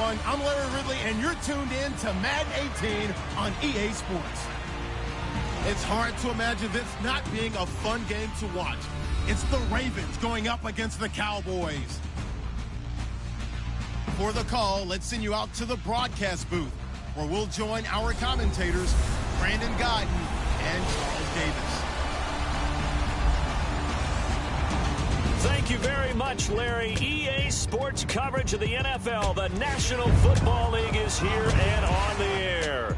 everyone. I'm Larry Ridley, and you're tuned in to Madden 18 on EA Sports. It's hard to imagine this not being a fun game to watch. It's the Ravens going up against the Cowboys. For the call, let's send you out to the broadcast booth, where we'll join our commentators, Brandon Guyton and Charles Davis. Thank you very much, Larry. EA Sports coverage of the NFL. The National Football League is here and on the air.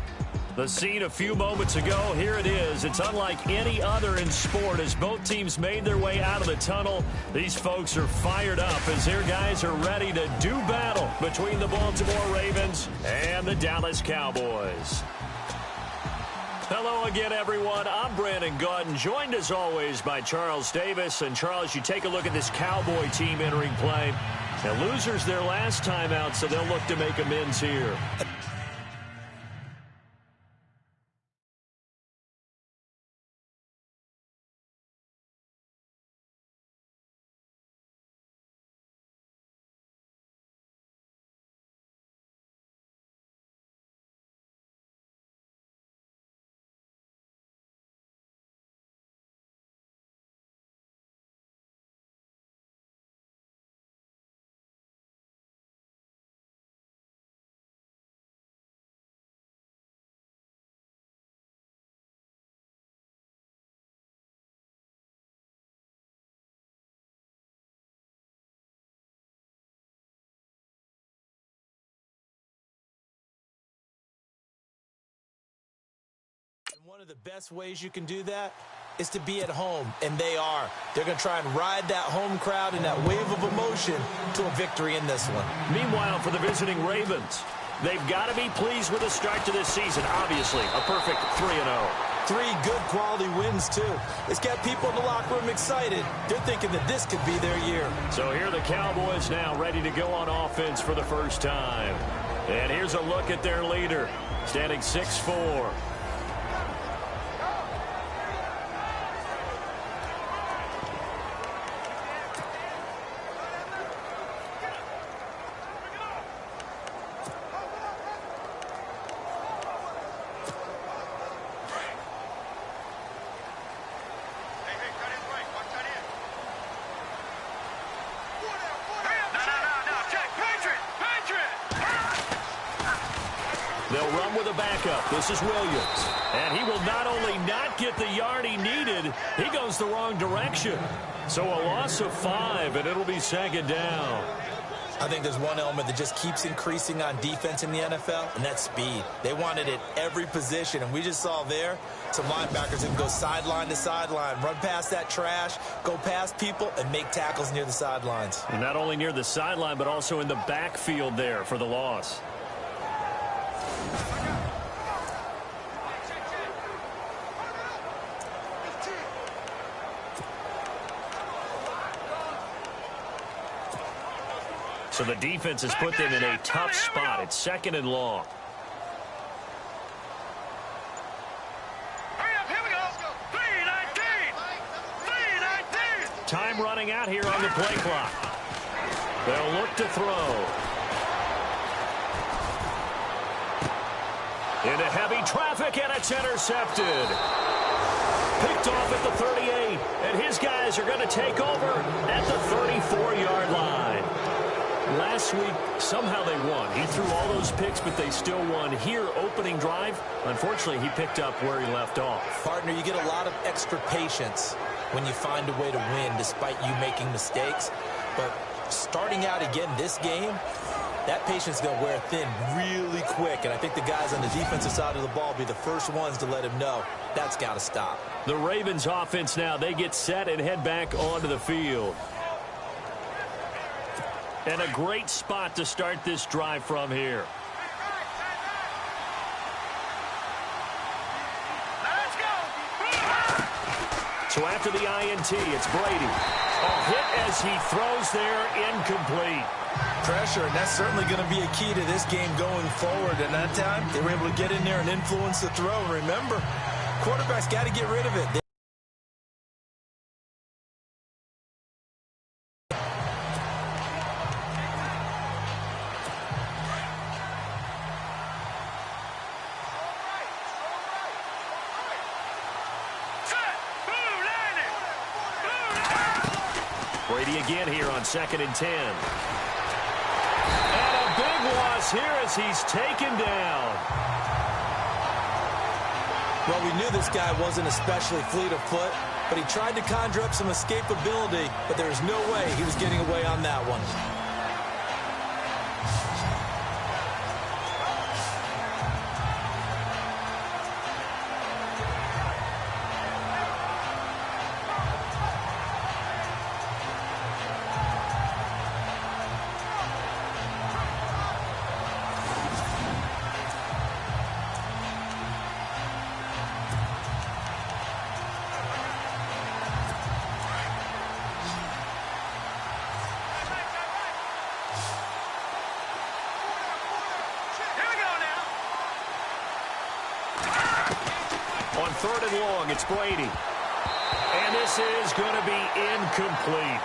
The scene a few moments ago, here it is. It's unlike any other in sport as both teams made their way out of the tunnel. These folks are fired up as their guys are ready to do battle between the Baltimore Ravens and the Dallas Cowboys. Hello again, everyone. I'm Brandon Guyton, joined as always by Charles Davis. And Charles, you take a look at this Cowboy team entering play. Now, losers their last time out, so they'll look to make amends here. One of the best ways you can do that is to be at home, and they are. They're going to try and ride that home crowd and that wave of emotion to a victory in this one. Meanwhile, for the visiting Ravens, they've got to be pleased with the start to this season. Obviously, a perfect 3-0. 3 good quality wins, too. It's got people in the locker room excited. They're thinking that this could be their year. So here are the Cowboys now ready to go on offense for the first time. And here's a look at their leader, standing 6'4". They'll run with a backup. This is Williams. And he will not only not get the yard he needed, he goes the wrong direction. So a loss of 5, and it'll be second down. I think there's one element that just keeps increasing on defense in the NFL, and that's speed. They want it at every position, and we just saw there some linebackers that can go sideline to sideline, run past that trash, go past people, and make tackles near the sidelines. And not only near the sideline, but also in the backfield there for the loss. So the defense has put them in a tough spot. It's second and long. Here we go. 3-19. Time running out here on the play clock. They'll look to throw. Into heavy traffic, and it's intercepted. Picked off at the 38, and his guys are going to take over at the 34-yard line. Last week, somehow they won. He threw all those picks, but they still won. Here, opening drive, unfortunately, he picked up where he left off. Partner, you get a lot of extra patience when you find a way to win despite you making mistakes. But starting out again this game, that patience is going to wear thin really quick. And I think the guys on the defensive side of the ball will be the first ones to let him know that's got to stop. The Ravens offense now, they get set and head back onto the field. And a great spot to start this drive from here. Let's go. So after the INT, it's Brady. A hit as he throws there, incomplete. Pressure, and that's certainly going to be a key to this game going forward. And that time, they were able to get in there and influence the throw. And remember, quarterback's got to get rid of it. Brady again here on 2nd and 10. And a big loss here as he's taken down. Well, we knew this guy wasn't especially fleet of foot, but he tried to conjure up some escapability, but there was no way he was getting away on that one. On 3rd and long, it's Brady. And this is going to be incomplete.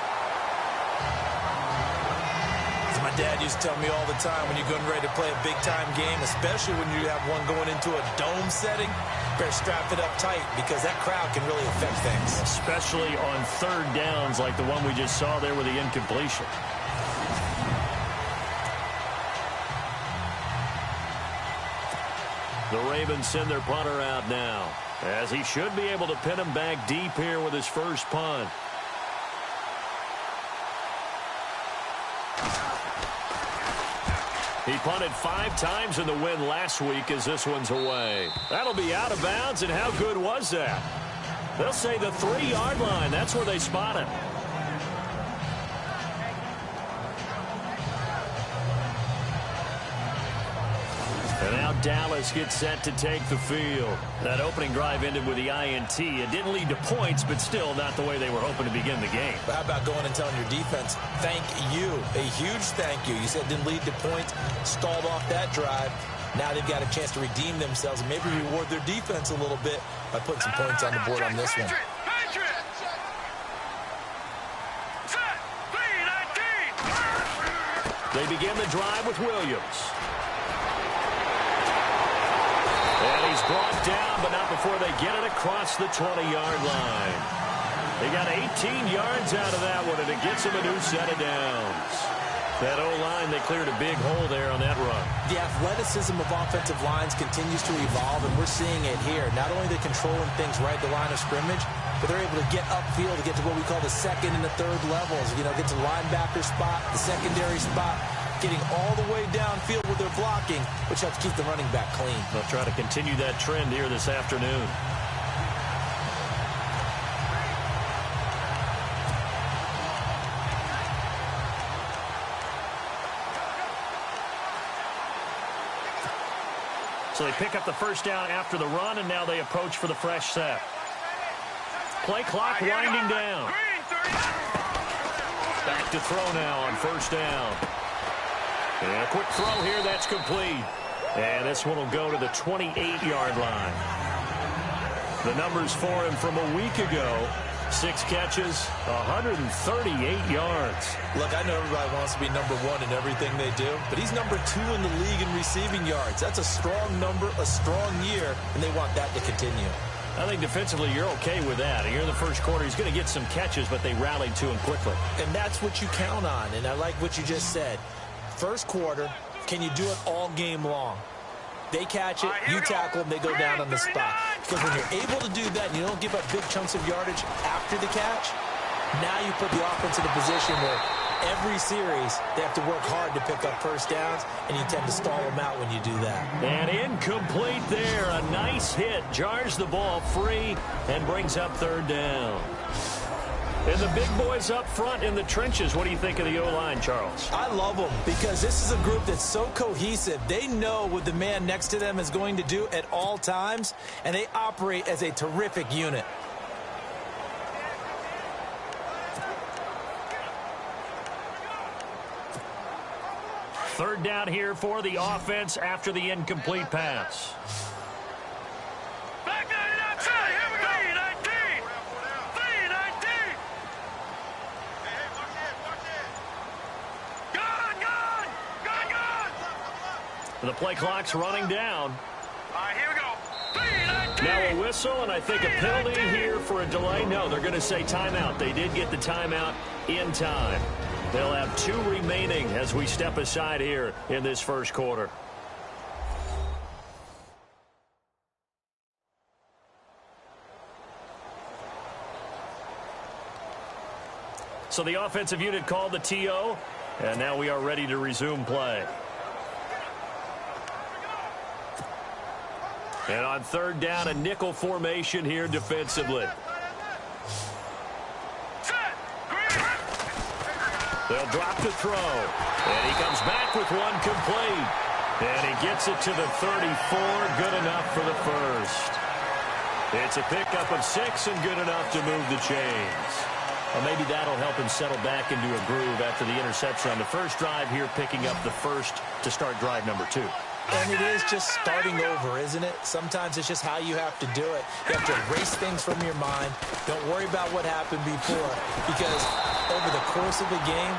As my dad used to tell me all the time, when you're getting ready to play a big-time game, especially when you have one going into a dome setting, better strap it up tight because that crowd can really affect things. Especially on 3rd downs like the one we just saw there with the incompletion. The Ravens send their punter out now, as he should be able to pin him back deep here with his first punt. He punted 5 times in the win last week as this one's away. That'll be out of bounds, and how good was that? They'll say the 3-yard line. That's where they spot him. And now Dallas gets set to take the field. That opening drive ended with the INT. It didn't lead to points, but still not the way they were hoping to begin the game. But how about going and telling your defense, thank you, a huge thank you. You said it didn't lead to points, stalled off that drive. Now they've got a chance to redeem themselves and maybe reward their defense a little bit by putting some points on the board on this one. They begin the drive with Williams. And he's brought down, but not before they get it across the 20-yard line. They got 18 yards out of that one, and it gets them a new set of downs. That O-line, they cleared a big hole there on that run. The athleticism of offensive lines continues to evolve, and we're seeing it here. Not only are they controlling things right at the line of scrimmage, but they're able to get upfield to get to what we call the 2nd and the 3rd levels. You know, get to the linebacker spot, the secondary spot, getting all the way downfield with their blocking, which helps keep the running back clean. They'll try to continue that trend here this afternoon. So they pick up the first down after the run, and now they approach for the fresh set. Play clock winding down. Back to throw now on 1st down. And a quick throw here, that's complete. And this one will go to the 28-yard line. The numbers for him from a week ago: 6 catches, 138 yards. Look, I know everybody wants to be number 1 in everything they do, but he's number 2 in the league in receiving yards. That's a strong number, a strong year, and they want that to continue. I think defensively you're okay with that. Here in the first quarter, he's going to get some catches, but they rallied to him quickly. And that's what you count on, and I like what you just said. First quarter, can you do it all game long? They catch it, you tackle them, they go down on the spot. Because when you're able to do that and you don't give up big chunks of yardage after the catch, now you put the offense in a position where every series they have to work hard to pick up first downs, and you tend to stall them out when you do that. And incomplete there. A nice hit. Jars the ball free and brings up 3rd down. And the big boys up front in the trenches. What do you think of the O-line, Charles? I love them because this is a group that's so cohesive. They know what the man next to them is going to do at all times, and they operate as a terrific unit. Third down here for the offense after the incomplete pass. Back 9 outside. Here we go. 3-19. The play clock's running down. All right, here we go. Now a whistle, and I think a penalty here for a delay. No, they're going to say timeout. They did get the timeout in time. They'll have 2 remaining as we step aside here in this first quarter. So the offensive unit called the TO, and now we are ready to resume play. And on third down, a nickel formation here defensively. They'll drop to throw. And he comes back with one complete. And he gets it to the 34. Good enough for the first. It's a pickup of 6 and good enough to move the chains. Well, maybe that'll help him settle back into a groove after the interception on the first drive here, picking up the first to start drive number 2. And it is just starting over, isn't it? Sometimes it's just how you have to do it. You have to erase things from your mind. Don't worry about what happened before, because over the course of the game,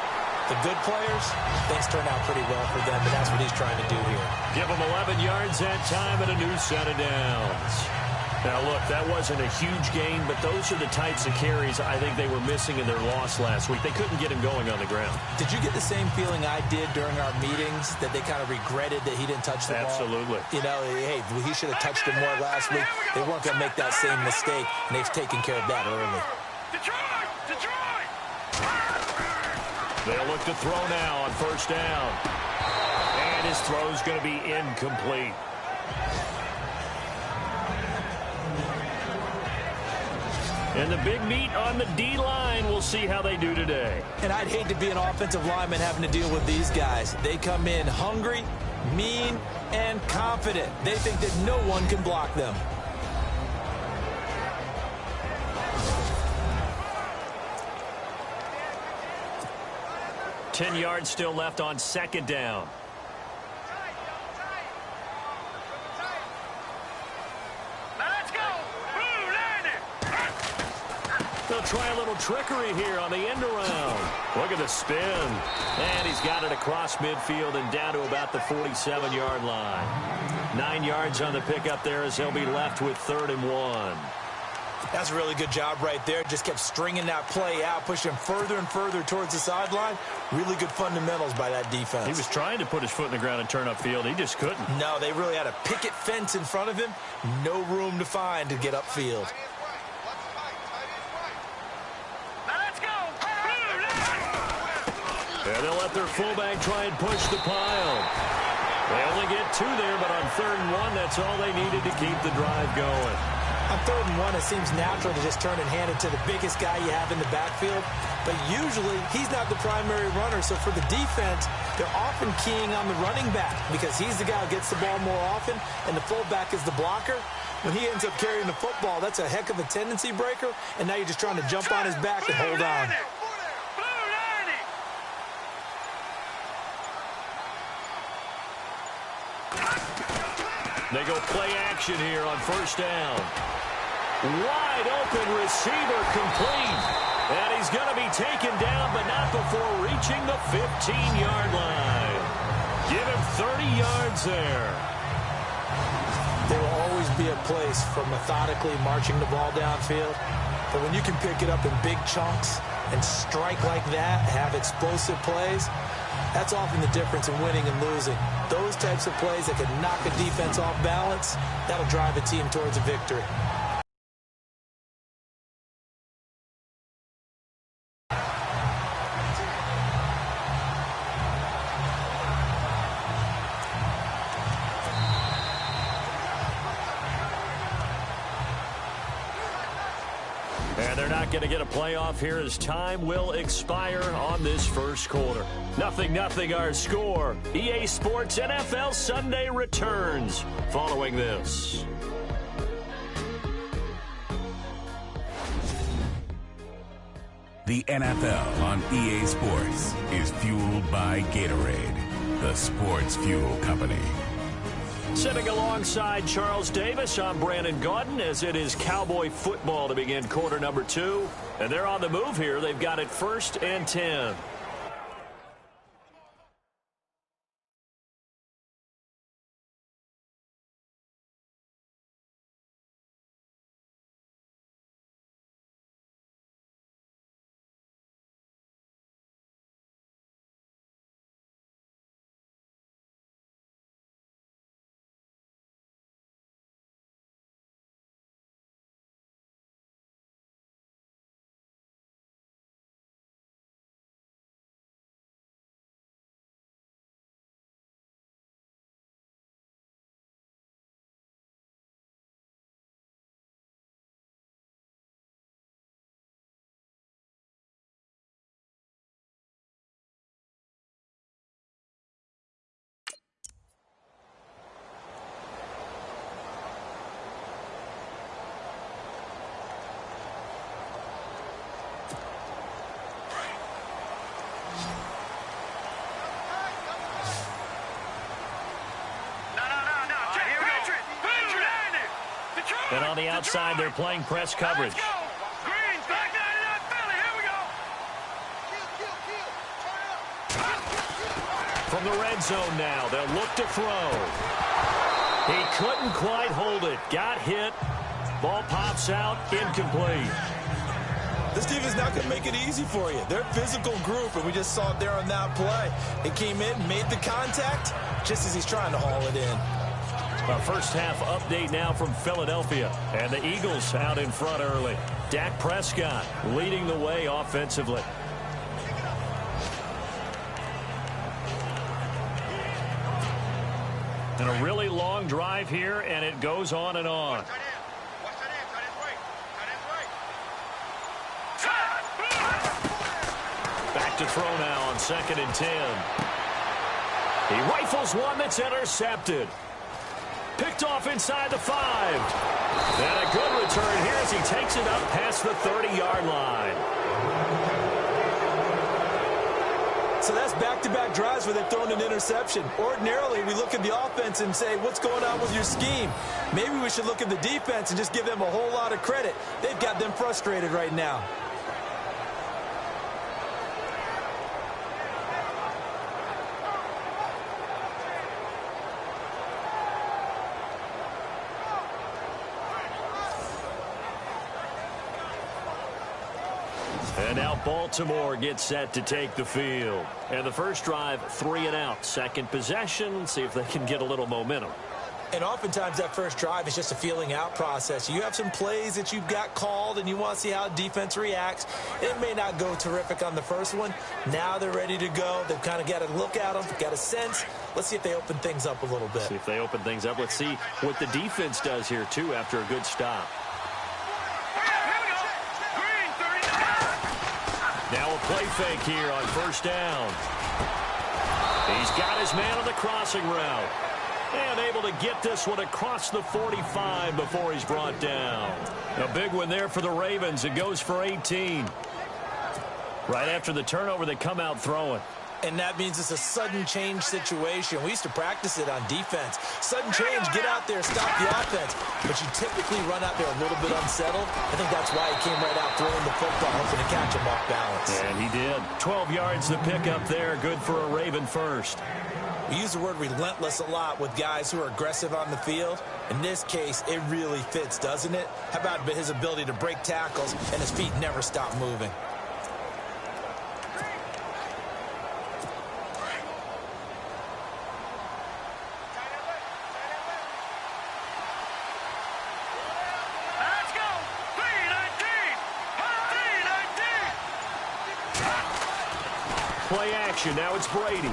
the good players, things turn out pretty well for them, but that's what he's trying to do here. Give him 11 yards that time and a new set of downs. Now, look, that wasn't a huge gain, but those are the types of carries I think they were missing in their loss last week. They couldn't get him going on the ground. Did you get the same feeling I did during our meetings, that they kind of regretted that he didn't touch the ball? Absolutely. You know, hey, he should have touched it more last week. They weren't going to make that same mistake, and they've taken care of that early. Detroit! Detroit! They'll look to throw now on first down. And his throw's going to be incomplete. And the big meat on the D-line, we'll see how they do today. And I'd hate to be an offensive lineman having to deal with these guys. They come in hungry, mean, and confident. They think that no one can block them. Ten yards still left on second down. They'll try a little trickery here on the end around. Look at the spin. And he's got it across midfield and down to about the 47-yard line. 9 yards on the pickup there as he'll be left with 3rd and 1. That's a really good job right there. Just kept stringing that play out, pushing him further and further towards the sideline. Really good fundamentals by that defense. He was trying to put his foot in the ground and turn upfield. He just couldn't. No, they really had a picket fence in front of him. No room to find to get upfield. And they'll let their fullback try and push the pile. They only get 2 there, but on 3rd and 1, that's all they needed to keep the drive going. On 3rd and 1, it seems natural to just turn and hand it to the biggest guy you have in the backfield. But usually, he's not the primary runner. So for the defense, they're often keying on the running back because he's the guy who gets the ball more often, and the fullback is the blocker. When he ends up carrying the football, that's a heck of a tendency breaker, and now you're just trying to jump on his back and hold on. They go play action here on first down. Wide open receiver complete. And he's going to be taken down, but not before reaching the 15-yard line. Give him 30 yards there. There will always be a place for methodically marching the ball downfield. But when you can pick it up in big chunks and strike like that, have explosive plays, that's often the difference in winning and losing. Those types of plays that can knock a defense off balance, that'll drive a team towards a victory. And they're not going to get a playoff here as time will expire on this first quarter. 0-0 our score. EA Sports NFL Sunday returns following this. The NFL on EA Sports is fueled by Gatorade, the sports fuel company. Sitting alongside Charles Davis, I'm Brandon Gaudin as it is Cowboy football to begin quarter number 2. And they're on the move here. They've got it 1st and 10. And on the outside, they're playing press coverage. Green's back 99 Philly. Here we go. From the red zone now, they'll look to throw. He couldn't quite hold it. Got hit. Ball pops out, incomplete. This team is not going to make it easy for you. They're a physical group, and we just saw it there on that play. He came in, made the contact, just as he's trying to haul it in. A first half update now from Philadelphia. And the Eagles out in front early. Dak Prescott leading the way offensively. And a really long drive here, and it goes on and on. Back to throw now on 2nd and 10. He rifles one that's intercepted. Picked off inside the 5. And a good return here as he takes it up past the 30-yard line. So that's back-to-back drives where they've thrown an interception. Ordinarily, we look at the offense and say, what's going on with your scheme? Maybe we should look at the defense and just give them a whole lot of credit. They've got them frustrated right now. And now Baltimore gets set to take the field. And the first drive, 3 and out. Second possession, see if they can get a little momentum. And oftentimes that first drive is just a feeling out process. You have some plays that you've got called and you want to see how defense reacts. It may not go terrific on the first one. Now they're ready to go. They've kind of got a look at them, got a sense. Let's see if they open things up a little bit. See if they open things up. Let's see what the defense does here, too, after a good stop. Now a play fake here on first down. He's got his man on the crossing route. And able to get this one across the 45 before he's brought down. A big one there for the Ravens. It goes for 18. Right after the turnover, they come out throwing. And that means it's a sudden change situation. We used to practice it on defense. Sudden change, get out there, stop the offense. But you typically run out there a little bit unsettled. I think that's why he came right out throwing the football, hoping to catch him off balance. And he did. 12 yards to pick up there. Good for a Raven first. We use the word relentless a lot with guys who are aggressive on the field. In this case, it really fits, doesn't it? How about his ability to break tackles and his feet never stop moving? Play action. Now it's Brady.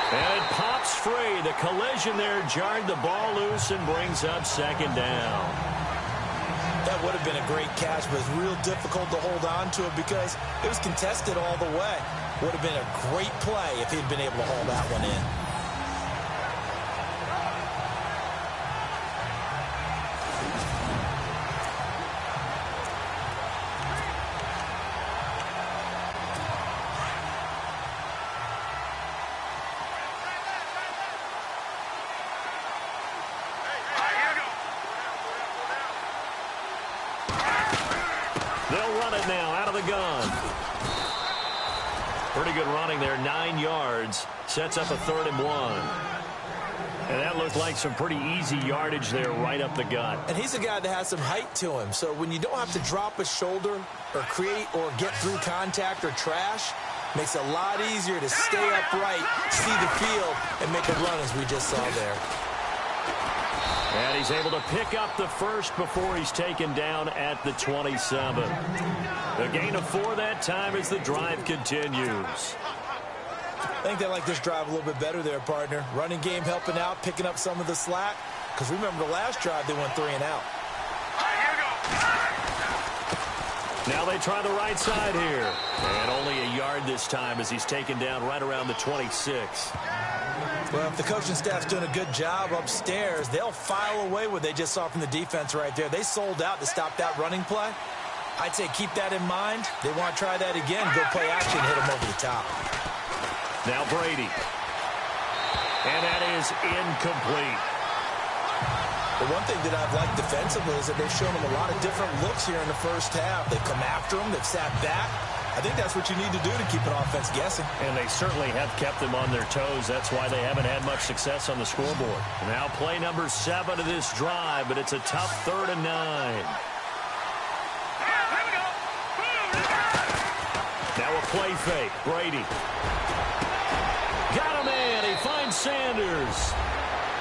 And it pops free. The collision there jarred the ball loose and brings up 2nd down. That would have been a great catch, but it's real difficult to hold on to it because it was contested all the way. Would have been a great play if he'd been able to haul that one in. They'll run it now out of the gun. Pretty good running there, 9 yards. Sets up a 3rd and 1. And that looked like some pretty easy yardage there right up the gut. And he's a guy that has some height to him. So when you don't have to drop a shoulder or create or get through contact or trash, makes it a lot easier to stay upright, see the field, and make a run as we just saw there. And he's able to pick up the first before he's taken down at the 27. A gain of 4 that time as the drive continues. I think they like this drive a little bit better there, partner. Running game helping out, picking up some of the slack. Because remember the last drive, they went 3 and out. Now they try the right side here. And only a yard this time as he's taken down right around the 26. Well, if the coaching staff's doing a good job upstairs, they'll file away what they just saw from the defense right there. They sold out to stop that running play. I'd say keep that in mind. They want to try that again, go play action, hit them over the top. Now Brady. And that is incomplete. The one thing that I've liked defensively is that they've shown them a lot of different looks here in the first half. They've come after them. They've sat back. I think that's what you need to do to keep an offense guessing. And they certainly have kept them on their toes. That's why they haven't had much success on the scoreboard. Now play number 7 of this drive, but it's a tough 3rd and 9. Now a play fake. Brady. Got a man. He finds Sanders.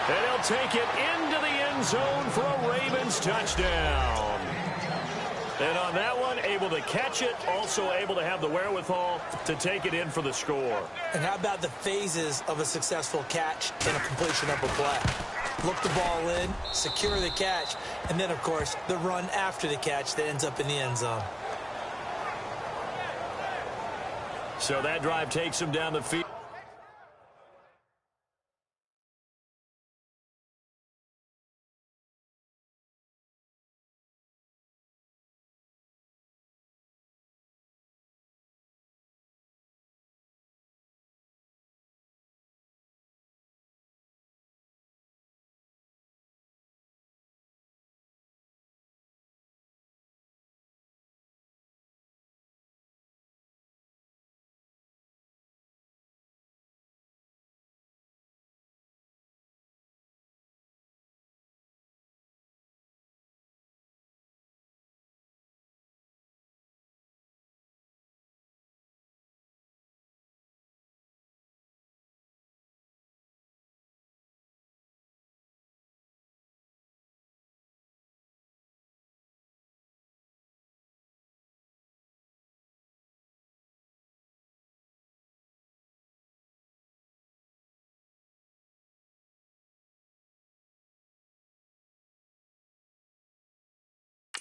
And he'll take it into the end zone for a Ravens touchdown. And on that one, able to catch it, also able to have the wherewithal to take it in for the score. And how about the phases of a successful catch and a completion of a play? Look the ball in, secure the catch, and then, of course, the run after the catch that ends up in the end zone. So that drive takes him down the field.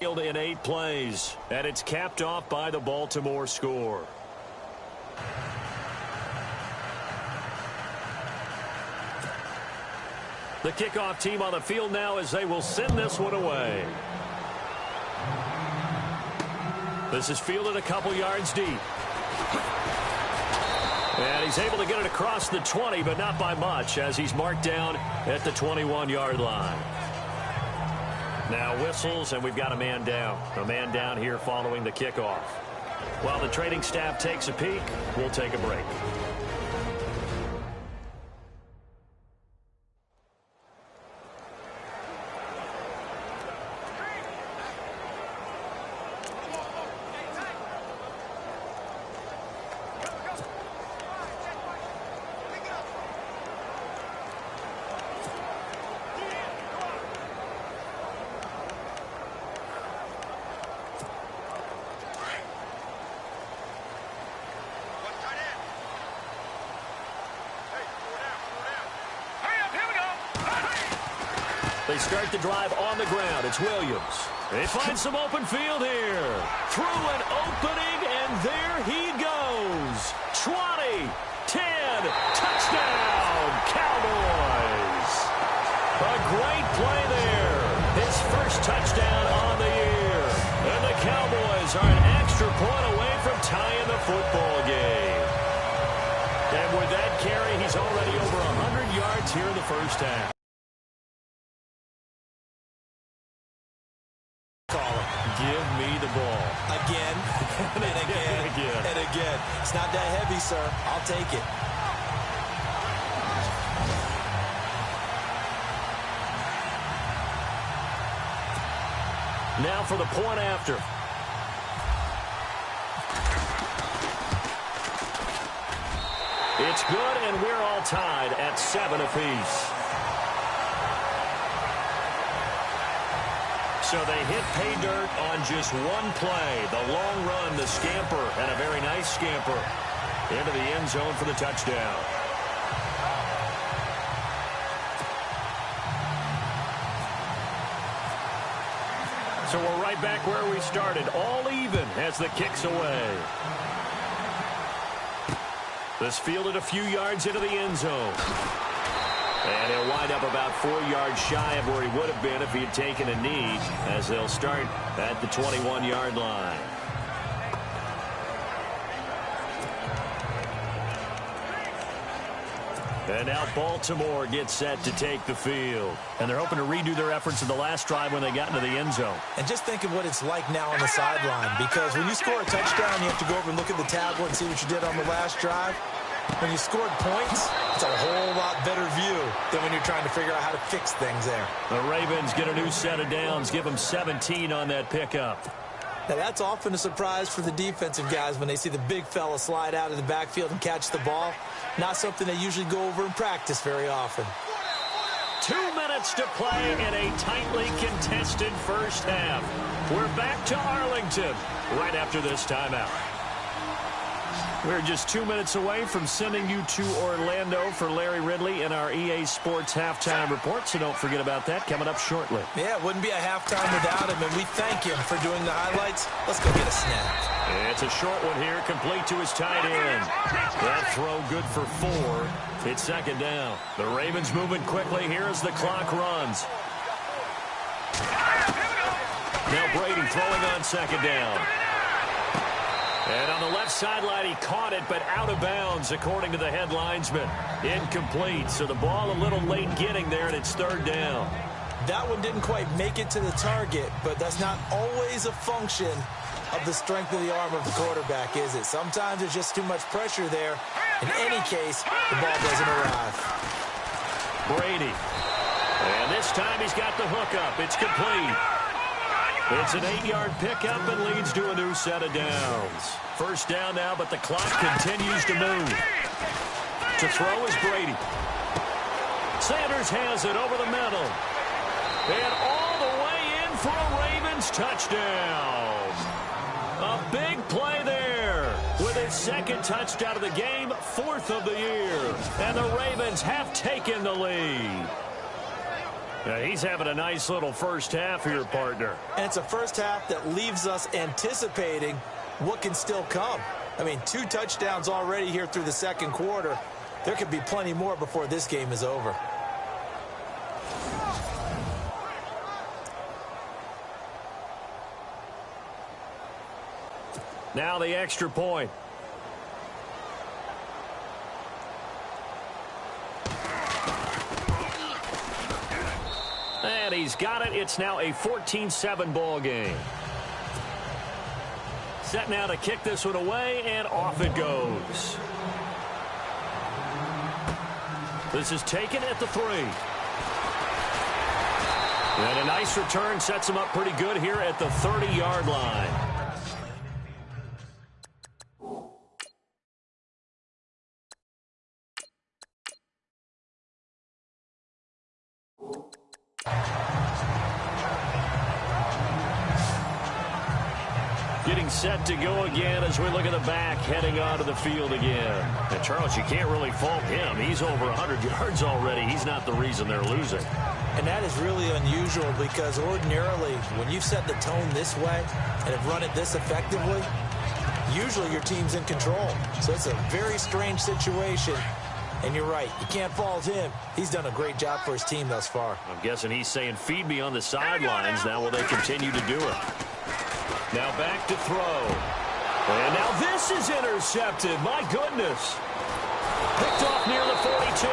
In 8 plays, and it's capped off by the Baltimore score. The kickoff team on the field now as they will send this one away. This is fielded a couple yards deep. And he's able to get it across the 20, but not by much, as he's marked down at the 21-yard line. Now whistles, and we've got a man down. A man down here following the kickoff. While the training staff takes a peek, we'll take a break. They start the drive on the ground. It's Williams. They find some open field here. Through an opening, and there he goes. 20, 10, touchdown, Cowboys. A great play there. His first touchdown on the year. And the Cowboys are an extra point away from tying the football game. And with that carry, he's already over 100 yards here in the first half. Give me the ball. Again, and again, and again. It's not that heavy, sir. I'll take it. Now for the point after. It's good, and we're all tied at 7 apiece. So they hit pay dirt on just one play. The long run, the scamper, and a very nice scamper into the end zone for the touchdown. So we're right back where we started, all even as the kick's away. This fielded a few yards into the end zone. And he'll wind up about 4 yards shy of where he would have been if he had taken a knee, as they'll start at the 21-yard line. And now Baltimore gets set to take the field. And they're hoping to redo their efforts in the last drive when they got into the end zone. And just think of what it's like now on the sideline, because when you score a touchdown, you have to go over and look at the tablet and see what you did on the last drive. When you scored points, it's a whole lot better view than when you're trying to figure out how to fix things there. The Ravens get a new set of downs, give them 17 on that pickup. Now, that's often a surprise for the defensive guys when they see the big fella slide out of the backfield and catch the ball. Not something they usually go over in practice very often. 2 minutes to play in a tightly contested first half. We're back to Arlington right after this timeout. We're just 2 minutes away from sending you to Orlando for Larry Ridley in our EA Sports Halftime Report, so don't forget about that coming up shortly. Yeah, it wouldn't be a halftime without him, and we thank him for doing the highlights. Let's go get a snap. It's a short one here, complete to his tight end. That throw good for 4. It's second down. The Ravens moving quickly here as the clock runs. Now Brady throwing on second down. And on the left sideline, he caught it, but out of bounds, according to the head linesman. Incomplete, so the ball a little late getting there, and it's third down. That one didn't quite make it to the target, but that's not always a function of the strength of the arm of the quarterback, is it? Sometimes there's just too much pressure there. In any case, the ball doesn't arrive. Brady. And this time he's got the hook up. It's complete. It's an 8-yard pickup and leads to a new set of downs. First down now, but the clock continues to move. To throw is Brady. Sanders has it over the middle. And all the way in for a Ravens touchdown. A big play there with his second touchdown of the game, 4th of the year. And the Ravens have taken the lead. Now he's having a nice little first half here, partner. And it's a first half that leaves us anticipating what can still come. I mean, 2 touchdowns already here through the second quarter. There could be plenty more before this game is over. Now the extra point. And he's got it. It's now a 14-7 ball game. Set now to kick this one away, and off it goes. This is taken at the 3. And a nice return sets him up pretty good here at the 30-yard line. Getting set to go again as we look at the back, heading onto the field again. And Charles, you can't really fault him. He's over 100 yards already. He's not the reason they're losing. And that is really unusual because ordinarily, when you've set the tone this way and have run it this effectively, usually your team's in control. So it's a very strange situation. And you're right, you can't fault him. He's done a great job for his team thus far. I'm guessing he's saying, feed me on the sidelines. Now will they continue to do it? Now back to throw. And now this is intercepted. My goodness. Picked off near the 42.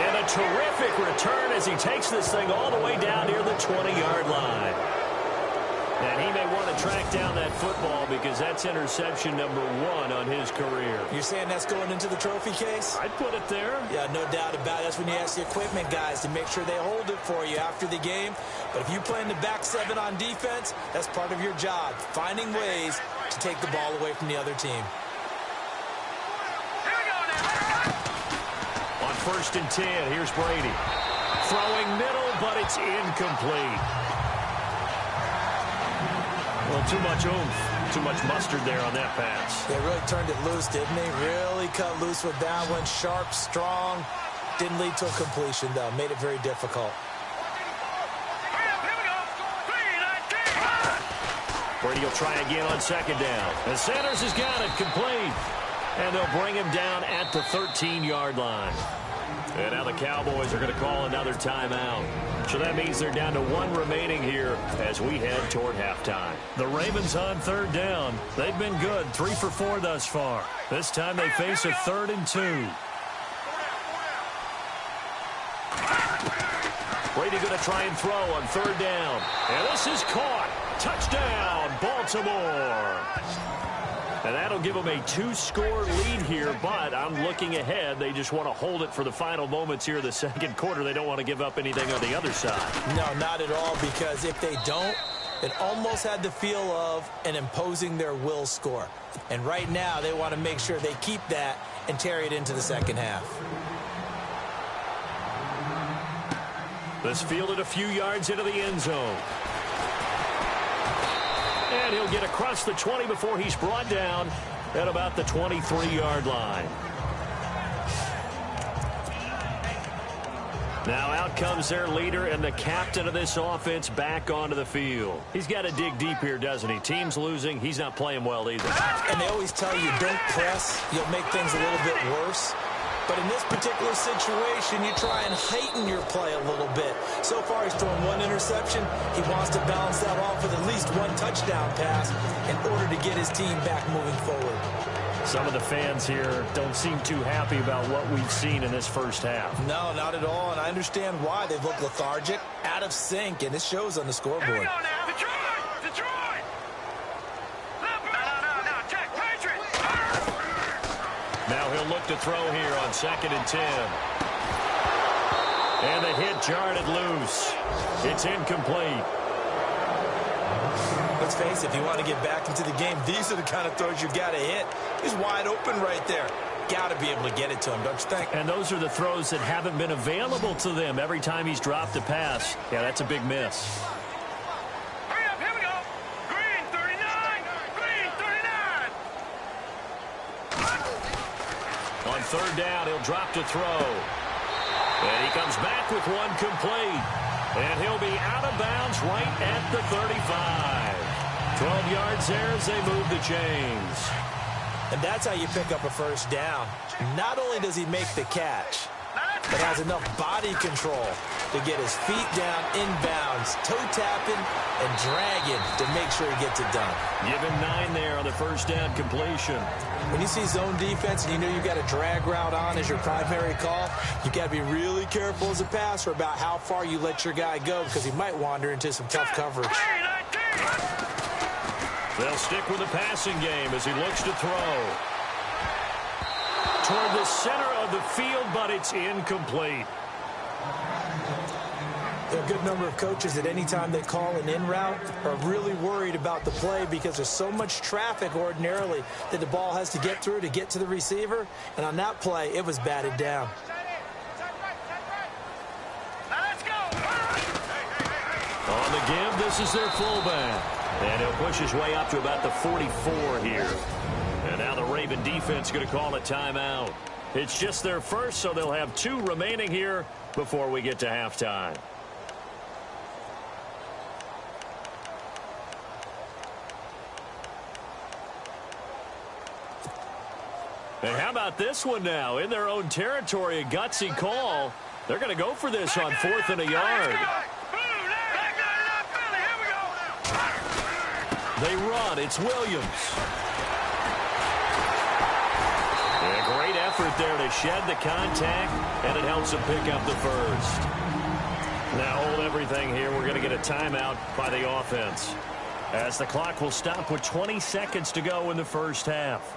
And a terrific return as he takes this thing all the way down near the 20-yard line. And he may want to track down that football because that's interception number 1 on his career. You're saying that's going into the trophy case? I'd put it there. Yeah, no doubt about it. That's when you ask the equipment guys to make sure they hold it for you after the game. But if you play in the back 7 on defense, that's part of your job, finding ways to take the ball away from the other team. On 1st and 10, here's Brady. Throwing middle, but it's incomplete. Well, too much oomph, too much mustard there on that pass. They really turned it loose, didn't they? Really cut loose with that one. Sharp, strong. Didn't lead to a completion, though. Made it very difficult. Brady will try again on second down. And Sanders has got it complete. And they'll bring him down at the 13-yard line. And now the Cowboys are going to call another timeout. So that means they're down to 1 remaining here as we head toward halftime. The Ravens on 3rd down. They've been good, 3 for 4 thus far. This time they face a 3rd and 2. Brady going to try and throw on 3rd down. And this is caught. Touchdown, Baltimore. And that'll give them a 2-score lead here, but I'm looking ahead. They just want to hold it for the final moments here of the second quarter. They don't want to give up anything on the other side. No, not at all, because if they don't, it almost had the feel of an imposing their will score. And right now, they want to make sure they keep that and carry it into the second half. This fielded a few yards into the end zone. And he'll get across the 20 before he's brought down at about the 23-yard line. Now out comes their leader and the captain of this offense back onto the field. He's got to dig deep here, doesn't he? Team's losing. He's not playing well either. And they always tell you, don't press. You'll make things a little bit worse. But in this particular situation, you try and heighten your play a little bit. So far, he's thrown 1 interception. He wants to balance that off with at least 1 touchdown pass in order to get his team back moving forward. Some of the fans here don't seem too happy about what we've seen in this first half. No, not at all, and I understand why. They've looked lethargic, out of sync, and it shows on the scoreboard. Here we go now. Detroit! Now he'll look to throw here on 2nd and 10. And the hit jarred it loose. It's incomplete. Let's face it, if you want to get back into the game, these are the kind of throws you got to hit. He's wide open right there. Got to be able to get it to him, don't you think? And those are the throws that haven't been available to them every time he's dropped a pass. Yeah, that's a big miss. Hurry up, here we go. Green 39. Green 39. On 3rd down, he'll drop to throw. And he comes back with 1 complete. And he'll be out of bounds right at the 35. 12 yards there as they move the chains. And that's how you pick up a first down. Not only does he make the catch, but has enough body control to get his feet down inbounds, toe tapping and dragging to make sure he gets it done. Give him 9 there on the first down completion. When you see zone defense and you know you've got a drag route on as your primary call, you've got to be really careful as a passer about how far you let your guy go because he might wander into some tough coverage. They'll stick with the passing game as he looks to throw. Toward the center of the field, but it's incomplete. There are a good number of coaches at any time they call an in route are really worried about the play because there's so much traffic ordinarily that the ball has to get through to get to the receiver. And on that play, it was batted down. On the give, this is their fullback. And he'll push his way up to about the 44 here. And now the Raven defense going to call a timeout. It's just their first, so they'll have 2 remaining here before we get to halftime. And how about this one now? In their own territory, a gutsy call. They're going to go for this on 4th and a yard. They run. It's Williams. And a great effort there to shed the contact, and it helps them pick up the first. Now hold everything here. We're going to get a timeout by the offense, as the clock will stop with 20 seconds to go in the first half.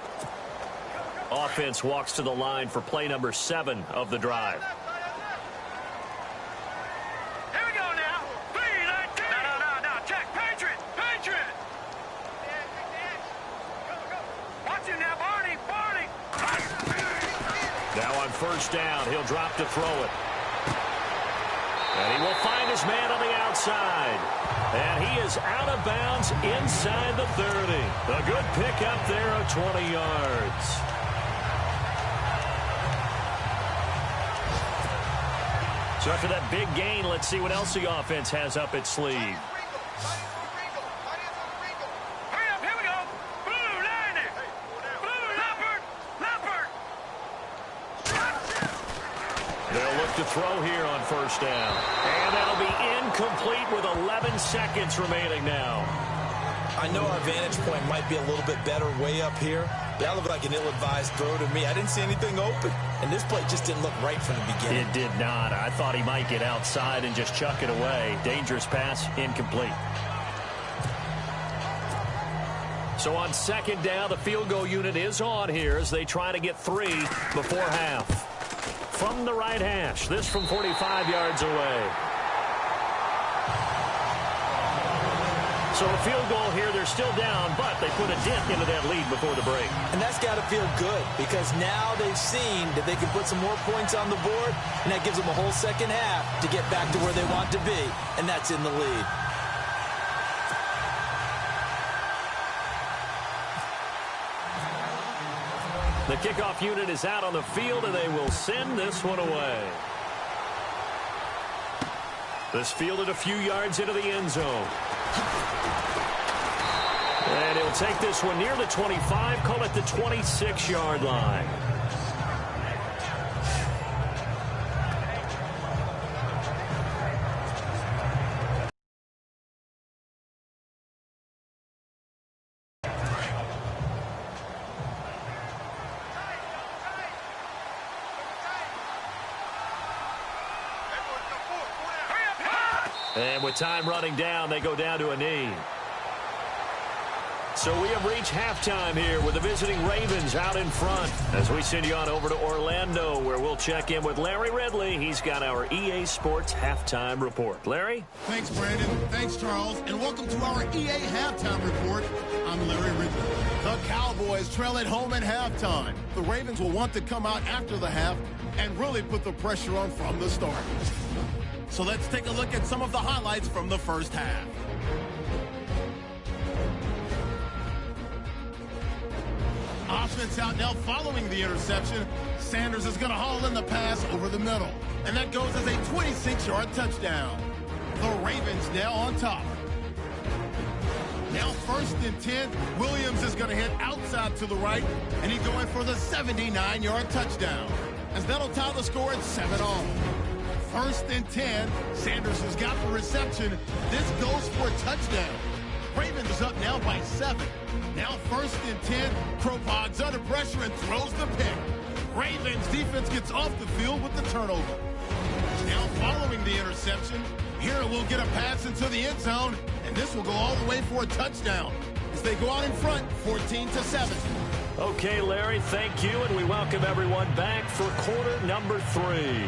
Offense walks to the line for play number 7 of the drive. Here we go now. 3-19. No. Check. Patriot. Watch him now, Barney. Now on first down, he'll drop to throw it. And he will find his man on the outside. And he is out of bounds inside the 30. A good pickup there of 20 yards. So after that big gain, let's see what else the offense has up its sleeve. Hurry up, here we go. Blue, 90. Blue, Leopard. They'll look to throw here on first down. And that'll be incomplete with 11 seconds remaining now. I know our vantage point might be a little bit better way up here, That looked like an ill-advised throw to me. I didn't see anything open. And this play just didn't look right from the beginning. It did not. I thought he might get outside and just chuck it away. Dangerous pass, incomplete. So on second down, the field goal unit is on here as they try to get 3 before half. From the right hash, this from 45 yards away. So a field goal here, they're still down, but they put a dent into that lead before the break. And that's got to feel good because now they've seen that they can put some more points on the board, and that gives them a whole second half to get back to where they want to be, and that's in the lead. The kickoff unit is out on the field, and they will send this one away. This fielded a few yards into the end zone. And he'll take this one near the 25, call it the 26-yard line. And with time running down, they go down to a knee. So we have reached halftime here with the visiting Ravens out in front as we send you on over to Orlando where we'll check in with Larry Ridley. He's got our EA Sports halftime report. Larry? Thanks, Brandon. Thanks, Charles. And welcome to our EA halftime report. I'm Larry Ridley. The Cowboys trail at home at halftime. The Ravens will want to come out after the half and really put the pressure on from the start. So let's take a look at some of the highlights from the first half. Offense out now following the interception. Sanders is going to haul in the pass over the middle. And that goes as a 26-yard touchdown. The Ravens now on top. Now 1st and 10. Williams is going to hit outside to the right. And he's going for the 79-yard touchdown. As that'll tie the score at 7-all. 1st and 10. Sanders has got the reception. This goes for a touchdown. Ravens is up now by 7. Now 1st and 10. Kropog's under pressure and throws the pick. Ravens defense gets off the field with the turnover. Now following the interception. Here we'll get a pass into the end zone. And this will go all the way for a touchdown. As they go out in front, 14-7. Okay, Larry, thank you. And we welcome everyone back for quarter number 3.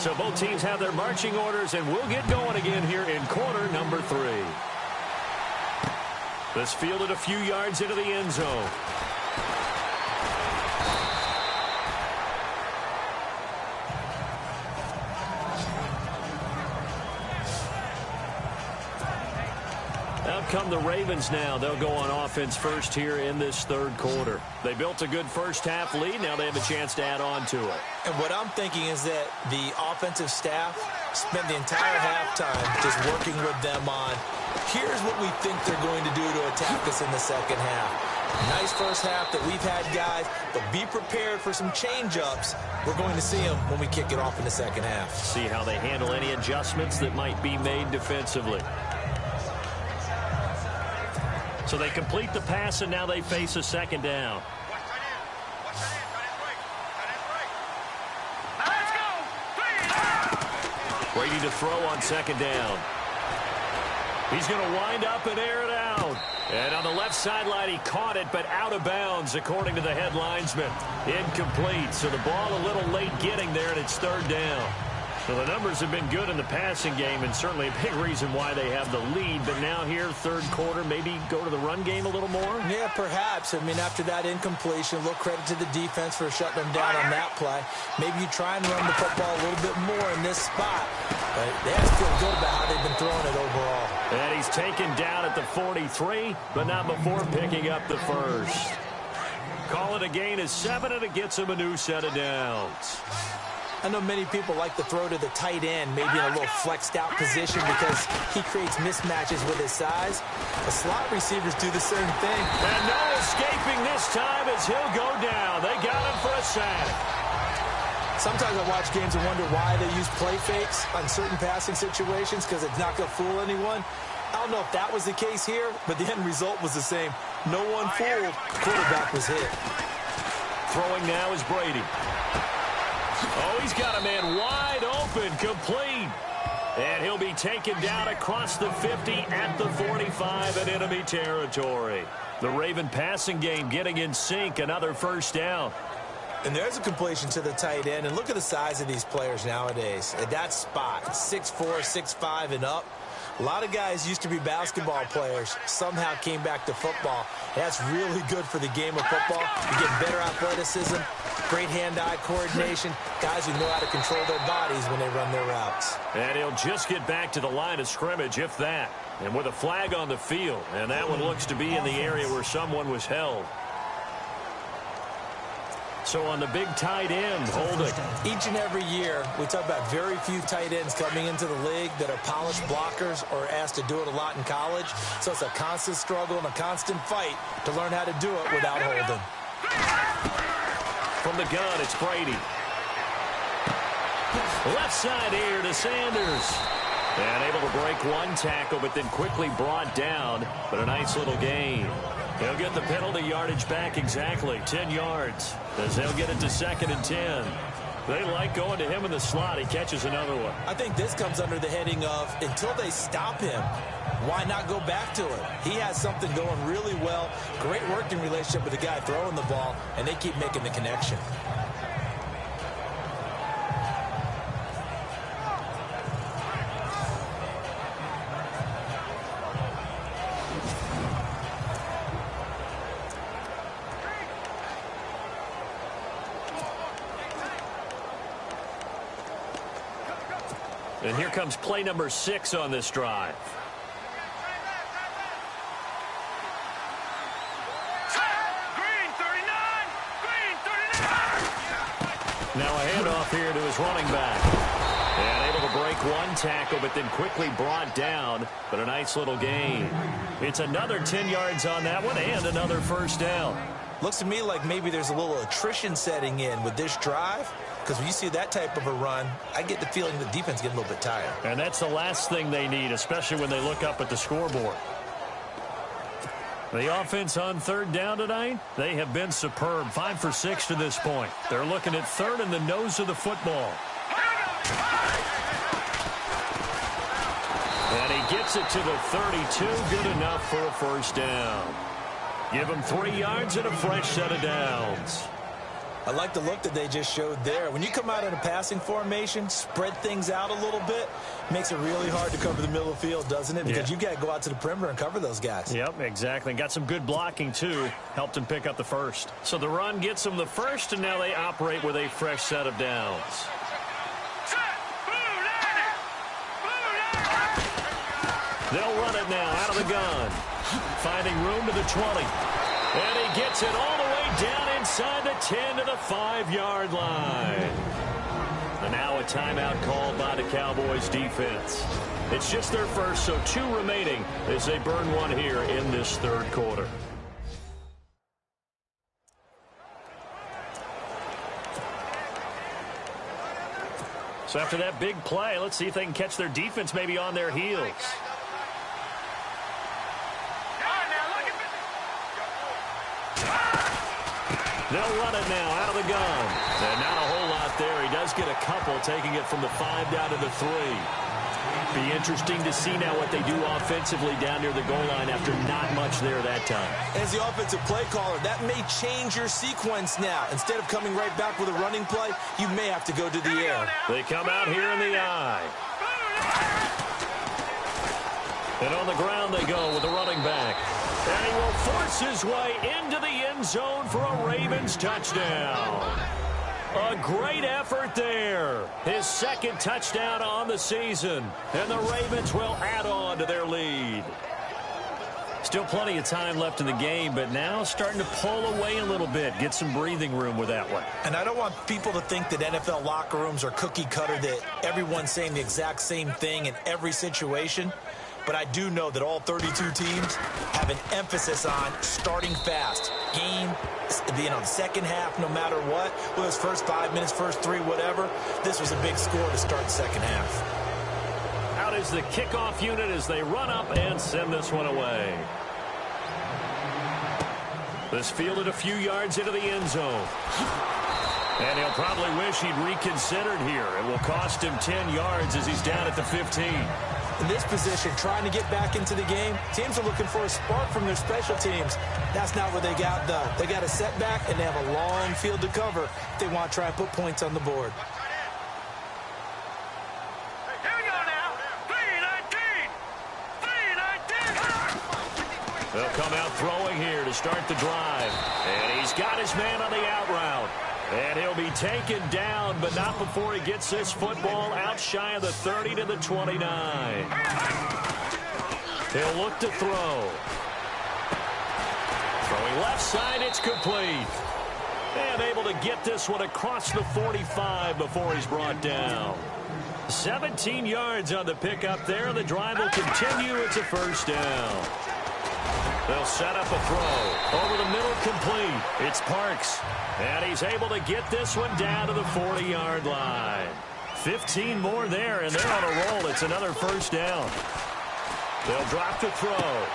So both teams have their marching orders, and we'll get going again here in quarter number 3. This fielded a few yards into the end zone. Out come the Ravens now. They'll go on offense first here in this third quarter. They built a good first half lead. Now they have a chance to add on to it. And what I'm thinking is that the offensive staff spent the entire halftime just working with them on, here's what we think they're going to do to attack us in the second half. Nice first half that we've had, guys, but be prepared for some change-ups. We're going to see them when we kick it off in the second half. See how they handle any adjustments that might be made defensively. So they complete the pass, and now they face a second down. Brady to throw on second down. He's going to wind up and air it out. And on the left sideline, he caught it, but out of bounds, according to the head linesman. Incomplete. So the ball a little late getting there, and it's third down. So the numbers have been good in the passing game, and certainly a big reason why they have the lead. But now here, third quarter, maybe go to the run game a little more? Yeah, perhaps. I mean, after that incompletion, a little credit to the defense for shutting them down on that play. Maybe you try and run the football a little bit more in this spot. But they have to feel good about how they've been throwing it overall. And he's taken down at the 43, but not before picking up the first. Call it a gain of 7, and it gets him a new set of downs. I know many people like to throw to the tight end, maybe in a little flexed out position because he creates mismatches with his size. The slot receivers do the same thing. And no escaping this time as he'll go down. They got him for a sack. Sometimes I watch games and wonder why they use play fakes on certain passing situations because it's not going to fool anyone. I don't know if that was the case here, but the end result was the same. No one fooled. Quarterback was hit. Throwing now is Brady. Oh, he's got a man wide open, complete. And he'll be taken down across the 50 at the 45 in enemy territory. The Raven passing game getting in sync, another first down. And there's a completion to the tight end. And look at the size of these players nowadays. At that spot, 6'4", 6'5", and up. A lot of guys used to be basketball players, somehow came back to football. That's really good for the game of football. You get better athleticism, great hand-eye coordination, guys who know how to control their bodies when they run their routes. And he'll just get back to the line of scrimmage, if that. And with a flag on the field, and that one looks to be in the area where someone was held. So on the big tight end, holding. Each and every year, we talk about very few tight ends coming into the league that are polished blockers or asked to do it a lot in college. So it's a constant struggle and a constant fight to learn how to do it without holding. From the gun, it's Brady. Left side here to Sanders. And able to break one tackle, but then quickly brought down. But a nice little gain. He'll get the penalty yardage back exactly, 10 yards, as they'll get it to 2nd and 10. They like going to him in the slot. He catches another one. I think this comes under the heading of, until they stop him, why not go back to it? He has something going really well, great working relationship with the guy throwing the ball, and they keep making the connection. And here comes play number 6 on this drive. Green 39! Green 39! Now a handoff here to his running back. And able to break one tackle, but then quickly brought down. But a nice little gain. It's another 10 yards on that one and another first down. Looks to me like maybe there's a little attrition setting in with this drive. Because when you see that type of a run, I get the feeling the defense gets a little bit tired. And that's the last thing they need, especially when they look up at the scoreboard. The offense on third down tonight, they have been superb. 5 for 6 to this point. They're looking at third in the nose of the football. And he gets it to the 32. Good enough for a first down. Give him 3 yards and a fresh set of downs. I like the look that they just showed there. When you come out in a passing formation, spread things out a little bit, makes it really hard to cover the middle of the field, doesn't it? Because you've got to go out to the perimeter and cover those guys. Yep, exactly. Got some good blocking, too. Helped him pick up the first. So the run gets him the first, and now they operate with a fresh set of downs. They'll run it now out of the gun. Finding room to the 20. And he gets it all the way down inside the 10 to the 5-yard line. And now a timeout called by the Cowboys defense. It's just their first, so 2 remaining as they burn one here in this third quarter. So after that big play, let's see if they can catch their defense maybe on their heels. They'll run it now out of the gun. And not a whole lot there. He does get a couple, taking it from the 5 down to the 3. Be interesting to see now what they do offensively down near the goal line after not much there that time. As the offensive play caller, that may change your sequence now. Instead of coming right back with a running play, you may have to go to the air. They come out here in the eye. And on the ground they go with the running back. And he will force his way into the end zone for a Ravens touchdown. A great effort there. His second touchdown on the season. And the Ravens will add on to their lead. Still plenty of time left in the game, but now starting to pull away a little bit. Get some breathing room with that one. And I don't want people to think that NFL locker rooms are cookie cutter, that everyone's saying the exact same thing in every situation. But I do know that all 32 teams have an emphasis on starting fast. Game, the second half, no matter what. Whether it's first 5 minutes, first 3, whatever. This was a big score to start the second half. Out is the kickoff unit as they run up and send this one away. This fielded a few yards into the end zone. And he'll probably wish he'd reconsidered here. It will cost him 10 yards as he's down at the 15. In this position, trying to get back into the game, teams are looking for a spark from their special teams. That's not what they got, though. They got a setback, and they have a long field to cover if they want to try and put points on the board. Here we go now. 3-19. They'll come out throwing here to start the drive. And he's got his man on the out route. And he'll be taken down, but not before he gets this football out shy of the 30 to the 29. He'll look to throw. Throwing left side, it's complete. And able to get this one across the 45 before he's brought down. 17 yards on the pickup there. The drive will continue. It's a first down. They'll set up a throw. Over the middle, complete. It's Parks. And he's able to get this one down to the 40-yard line. 15 more there, and they're on a roll. It's another first down. They'll drop the throw.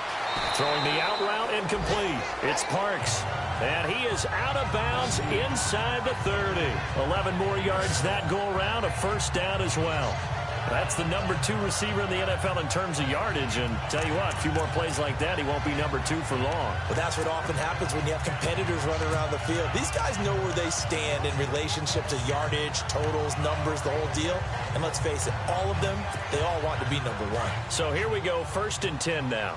Throwing the out route incomplete. It's Parks. And he is out of bounds inside the 30. 11 more yards that go around. A first down as well. That's the number 2 receiver in the NFL in terms of yardage. And tell you what, a few more plays like that, he won't be number 2 for long. But that's what often happens when you have competitors running around the field. These guys know where they stand in relationship to yardage, totals, numbers, the whole deal. And let's face it, all of them, they all want to be number 1. So here we go, 1st and 10 now.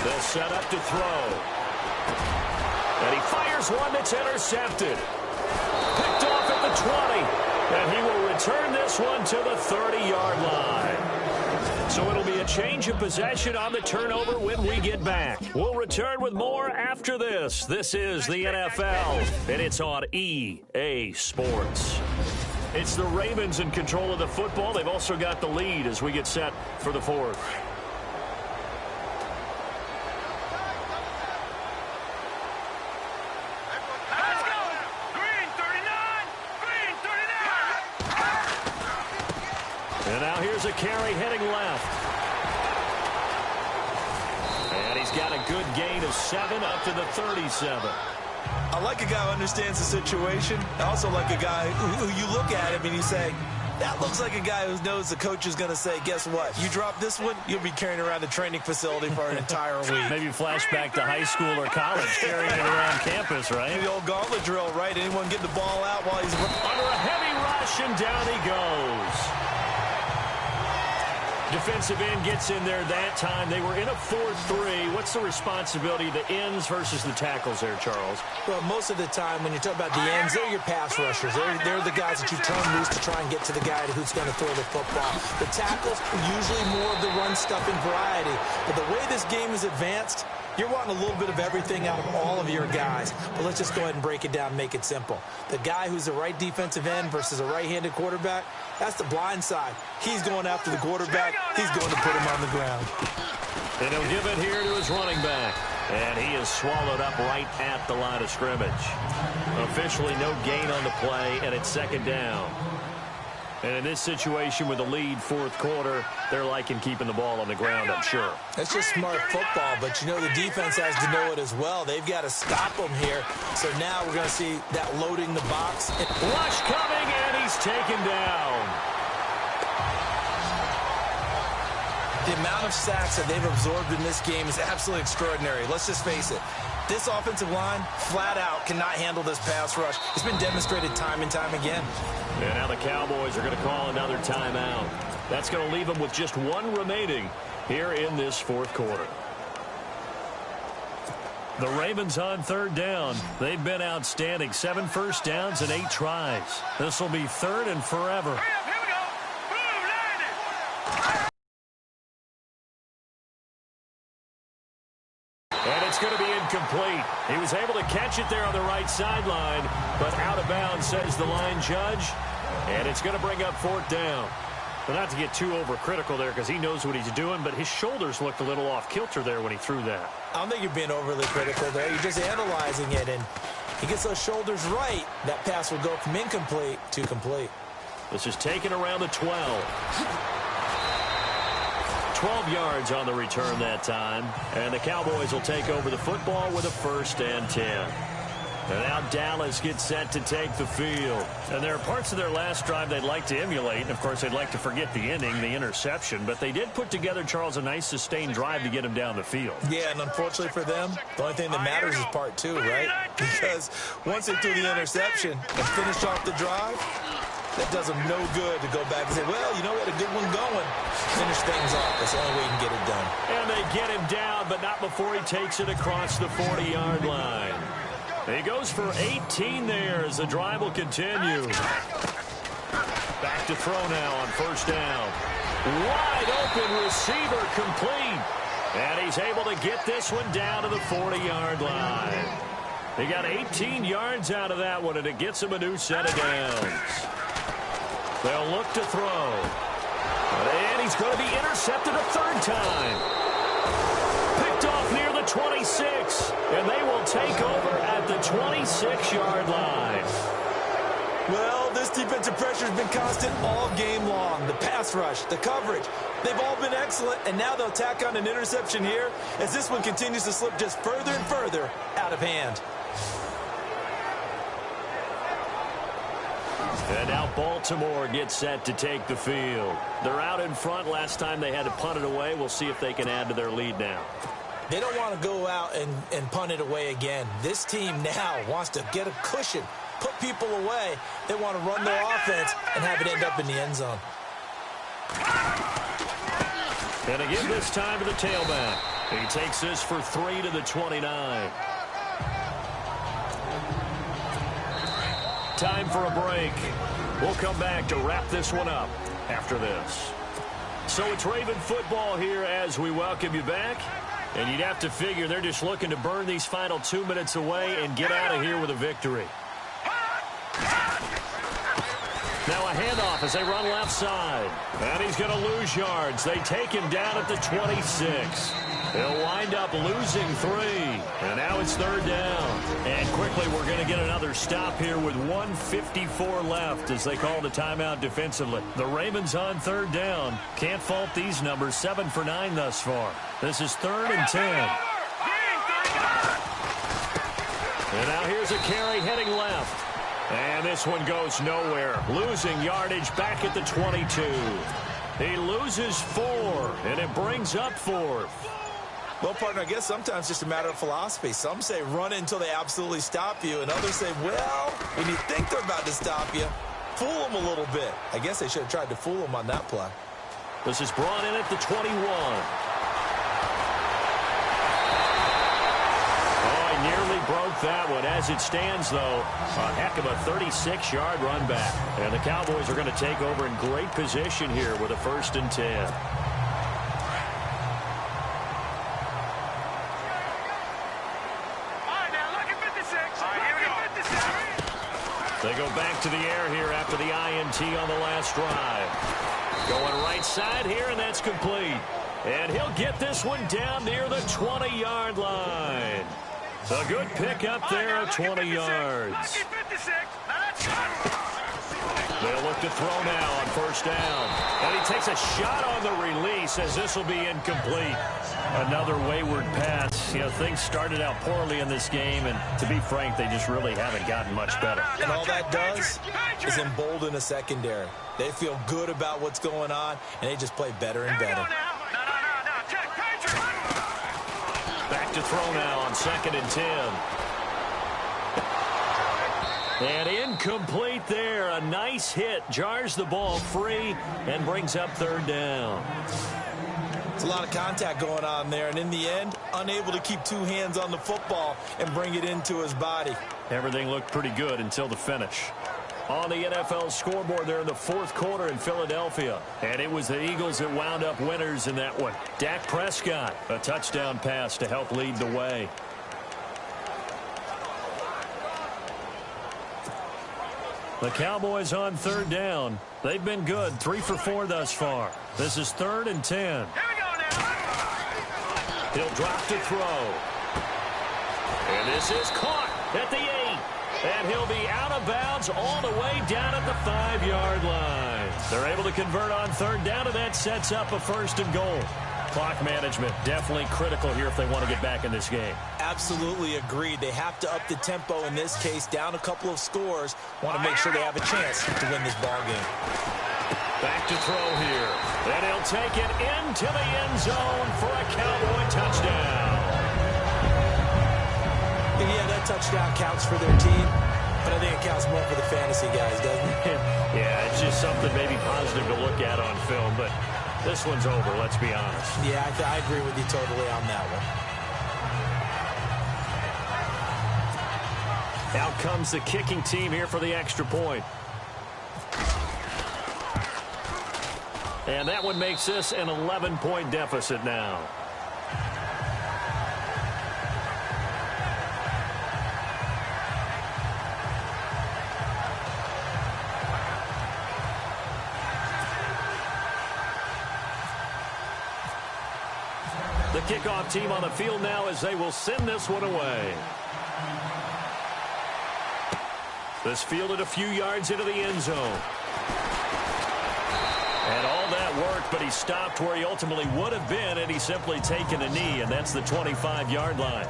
They'll set up to throw. And he fires one that's intercepted. Picked off at the 20, and he will return this one to the 30-yard line. So it'll be a change of possession on the turnover when we get back. We'll return with more after this. This is the NFL, and it's on EA Sports. It's the Ravens in control of the football. They've also got the lead as we get set for the 4th. A carry heading left. And he's got a good gain of 7 up to the 37. I like a guy who understands the situation. I also like a guy who you look at him and you say, That looks like a guy who knows the coach is going to say, guess what? You drop this one, you'll be carrying around the training facility for an entire week. Maybe flashback to high school or college, carrying it around campus, right? The old gauntlet drill, right? Anyone get the ball out while he's under a heavy rush, and down he goes. Defensive end gets in there that time. They were in a 4-3. What's the responsibility of the ends versus the tackles there, Charles? Well, most of the time when you talk about the ends, they're your pass rushers. They're the guys that you turn loose to try and get to the guy who's going to throw the football. The tackles are usually more of the run-stuffing variety. But the way this game is advanced, you're wanting a little bit of everything out of all of your guys. But let's just go ahead and break it down and make it simple. The guy who's the right defensive end versus a right-handed quarterback, that's the blind side. He's going after the quarterback. He's going to put him on the ground. And he'll give it here to his running back. And he is swallowed up right at the line of scrimmage. Officially no gain on the play, and it's second down. And in this situation with the lead fourth quarter, they're liking keeping the ball on the ground, I'm sure. That's just smart football, but you know the defense has to know it as well. They've got to stop them here. So now we're going to see that loading the box. Rush coming, and he's taken down. The amount of sacks that they've absorbed in this game is absolutely extraordinary. Let's just face it. This offensive line, flat out, cannot handle this pass rush. It's been demonstrated time and time again. And now the Cowboys are going to call another timeout. That's going to leave them with just one remaining here in this fourth quarter. The Ravens on third down. They've been outstanding. 7 first downs and 8 tries. This will be third and forever. And it's going to be incomplete. He was able to catch it there on the right sideline, but out of bounds, says the line judge. And it's going to bring up fourth down. But not to get too overcritical there because he knows what he's doing, but his shoulders looked a little off kilter there when he threw that. I don't think you're being overly critical there. You're just analyzing it, and he gets those shoulders right. That pass will go from incomplete to complete. This is taken around the 12. 12 yards on the return that time. And the Cowboys will take over the football with a 1st and 10. And now Dallas gets set to take the field. And there are parts of their last drive they'd like to emulate. And, of course, they'd like to forget the ending, the interception. But they did put together, Charles, a nice sustained drive to get him down the field. Yeah, and unfortunately for them, the only thing that matters is part 2, right? Because once they threw the interception and finished off the drive, that does them no good to go back and say, well, you know, we had a good one going. Finish things off. That's the only way you can get it done. And they get him down, but not before he takes it across the 40-yard line. He goes for 18 there as the drive will continue. Back to throw now on first down. Wide open receiver complete. And he's able to get this one down to the 40-yard line. He got 18 yards out of that one, and it gets him a new set of downs. They'll look to throw. And he's going to be intercepted a third time. Picked off near the 26. And they will take over at the 26-yard line. Well, this defensive pressure has been constant all game long. The pass rush, the coverage, they've all been excellent. And now they'll tack on an interception here as this one continues to slip just further and further out of hand. And now Baltimore gets set to take the field. They're out in front. Last time they had to punt it away. We'll see if they can add to their lead now. They don't want to go out and punt it away again. This team now wants to get a cushion, put people away. They want to run their offense and have it end up in the end zone. And again this time to the tailback. He takes this for 3 to the 29. Time for a break. We'll come back to wrap this one up after this. So it's Raven football here as we welcome you back. And you'd have to figure they're just looking to burn these final 2 minutes away and get out of here with a victory. Now a handoff as they run left side. And he's going to lose yards. They take him down at the 26. He'll wind up losing 3. And now it's third down. And quickly we're going to get another stop here with 1:54 left as they call the timeout defensively. The Ravens on third down. Can't fault these numbers. 7 for 9 thus far. This is 3rd and 10. And now here's a carry heading left. And this one goes nowhere. Losing yardage back at the 22. He loses 4, and it brings up 4th. Well, partner, I guess sometimes it's just a matter of philosophy. Some say run it until they absolutely stop you, and others say, well, when you think they're about to stop you, fool them a little bit. I guess they should have tried to fool them on that play. This is brought in at the 21. Nearly broke that one. As it stands, though, a heck of a 36-yard run back. And the Cowboys are going to take over in great position here with a 1st and 10. All right, now look at 56. All right, here we go. 56. They go back to the air here after the INT on the last drive. Going right side here, and that's complete. And he'll get this one down near the 20-yard line. A good pick up there at 20 yards. They'll look to throw now on 1st down. And he takes a shot on the release as this will be incomplete. Another wayward pass. You know, things started out poorly in this game, and to be frank, they just really haven't gotten much better. And all that does is embolden a secondary. They feel good about what's going on, and they just play better and better. Back to throw now on 2nd and 10. And incomplete there. A nice hit. Jars the ball free and brings up 3rd down. It's a lot of contact going on there, and in the end, unable to keep 2 hands on the football and bring it into his body. Everything looked pretty good until the finish. On the NFL scoreboard there in the 4th quarter in Philadelphia. And it was the Eagles that wound up winners in that one. Dak Prescott, a touchdown pass to help lead the way. The Cowboys on 3rd down. They've been good, 3 for 4 thus far. This is 3rd and 10. Here we go now. He'll drop to throw. And this is caught at the 8. And he'll be out of bounds all the way down at the 5-yard line. They're able to convert on 3rd down, and that sets up a 1st and goal. Clock management definitely critical here if they want to get back in this game. Absolutely agreed. They have to up the tempo in this case, down a couple of scores. Want to make sure they have a chance to win this ball game. Back to throw here. And he'll take it into the end zone for a Cowboy touchdown. Yeah, that touchdown counts for their team, but I think it counts more for the fantasy guys, doesn't it? Yeah, it's just something maybe positive to look at on film, but this one's over, let's be honest. Yeah, I agree with you totally on that one. Out comes the kicking team here for the extra point. And that one makes this an 11-point deficit now. The kickoff team on the field now as they will send this one away. This fielded a few yards into the end zone. And all that worked, but he stopped where he ultimately would have been had he simply taken a knee, and that's the 25-yard line.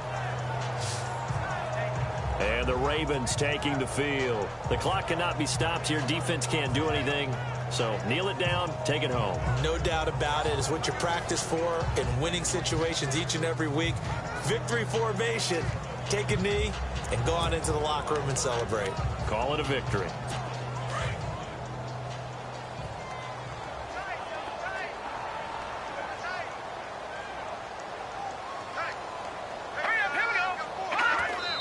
And the Ravens taking the field. The clock cannot be stopped here. Defense can't do anything. So kneel it down, take it home. No doubt about it. It's what you practice for in winning situations each and every week. Victory formation. Take a knee and go on into the locker room and celebrate. Call it a victory.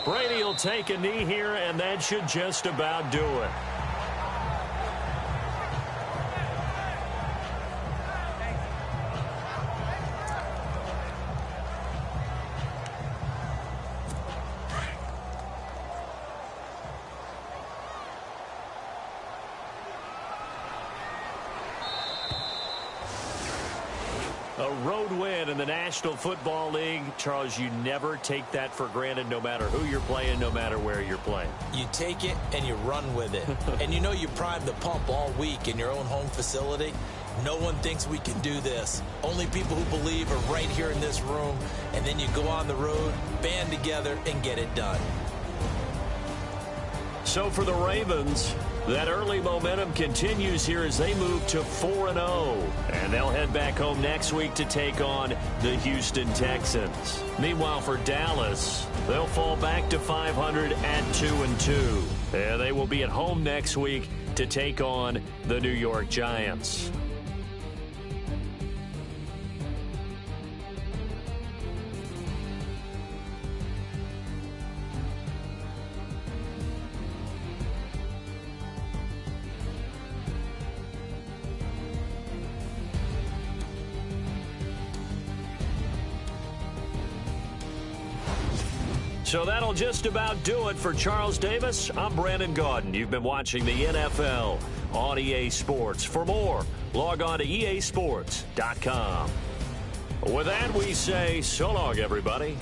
Brady will take a knee here, and that should just about do it. A road win in the National Football League. Charles, you never take that for granted no matter who you're playing, no matter where you're playing. You take it and you run with it. And you know you primed the pump all week in your own home facility. No one thinks we can do this. Only people who believe are right here in this room. And then you go on the road, band together, and get it done. So for the Ravens, that early momentum continues here as they move to 4-0. And they'll head back home next week to take on the Houston Texans. Meanwhile, for Dallas, they'll fall back to 500 at 2-2. And they will be at home next week to take on the New York Giants. So that'll just about do it for Charles Davis. I'm Brandon Gaudin. You've been watching the NFL on EA Sports. For more, log on to easports.com. With that, we say so long, everybody.